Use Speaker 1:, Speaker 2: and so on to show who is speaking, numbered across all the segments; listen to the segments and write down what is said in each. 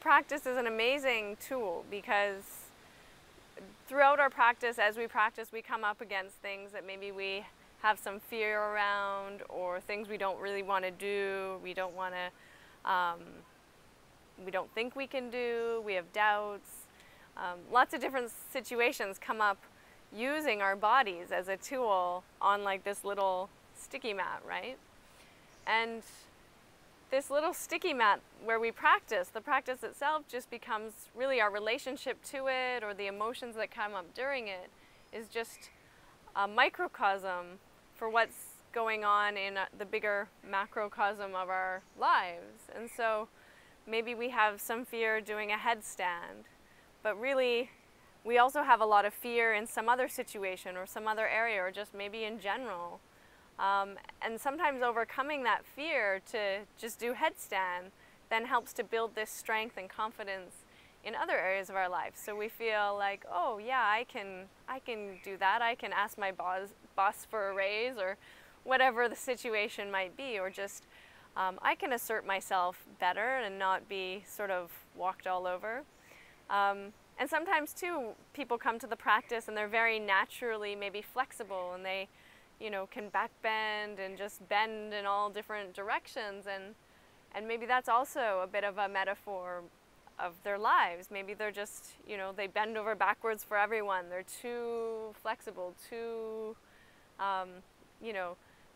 Speaker 1: practice is an amazing tool because throughout our practice, as we practice, we come up against things that maybe we have some fear around, or things we don't really want to do, we don't think we can do, we have doubts. Lots of different situations come up using our bodies as a tool on like this little sticky mat, right? And this little sticky mat where we practice, the practice itself just becomes really our relationship to it, or the emotions that come up during it is just a microcosm for what's going on in the bigger macrocosm of our lives. And so maybe we have some fear doing a headstand, but really we also have a lot of fear in some other situation or some other area, or just maybe in general. And sometimes overcoming that fear to just do headstand then helps to build this strength and confidence in other areas of our life. So we feel like, oh yeah, I can do that. I can ask my boss for a raise, or whatever the situation might be, or just I can assert myself better and not be sort of walked all over. And sometimes too, people come to the practice and they're very naturally maybe flexible, and they can backbend and just bend in all different directions, and maybe that's also a bit of a metaphor of their lives. Maybe they're just, they bend over backwards for everyone. They're too flexible, too,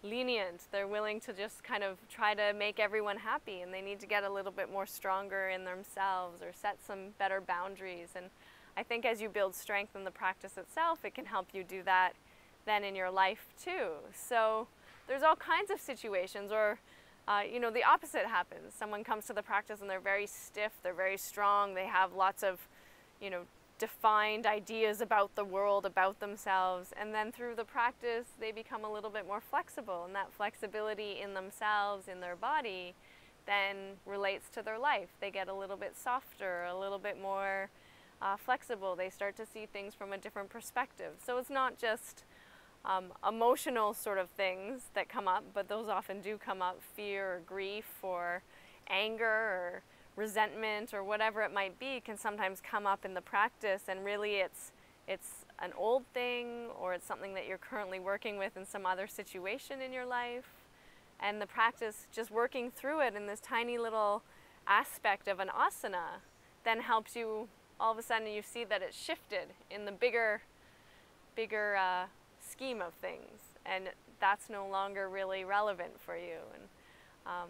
Speaker 1: lenient. They're willing to just kind of try to make everyone happy, and they need to get a little bit more stronger in themselves or set some better boundaries. And I think as you build strength in the practice itself, it can help you do that then in your life too. So there's all kinds of situations, or the opposite happens. Someone comes to the practice and they're very stiff, they're very strong, they have lots of defined ideas about the world, about themselves, and then through the practice they become a little bit more flexible, and that flexibility in themselves, in their body, then relates to their life. They get a little bit softer, a little bit more flexible. They start to see things from a different perspective. So it's not just emotional sort of things that come up, but those often do come up: fear or grief or anger or resentment or whatever it might be can sometimes come up in the practice, and really it's an old thing, or it's something that you're currently working with in some other situation in your life, and the practice just working through it in this tiny little aspect of an asana then helps you, all of a sudden you see that it's shifted in the bigger scheme of things, and that's no longer really relevant for you. And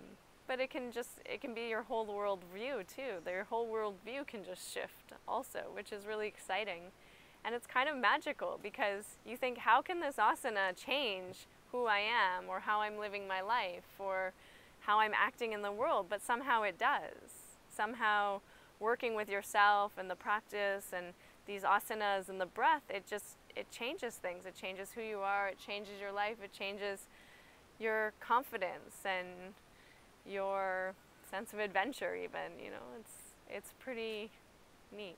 Speaker 1: but it can be your whole world view too. Your whole world view can just shift also, which is really exciting. And it's kind of magical, because you think, how can this asana change who I am, or how I'm living my life, or how I'm acting in the world? But somehow it does. Somehow working with yourself and the practice and these asanas and the breath, it changes things. It changes who you are, it changes your life, it changes your confidence and your sense of adventure even, it's pretty neat.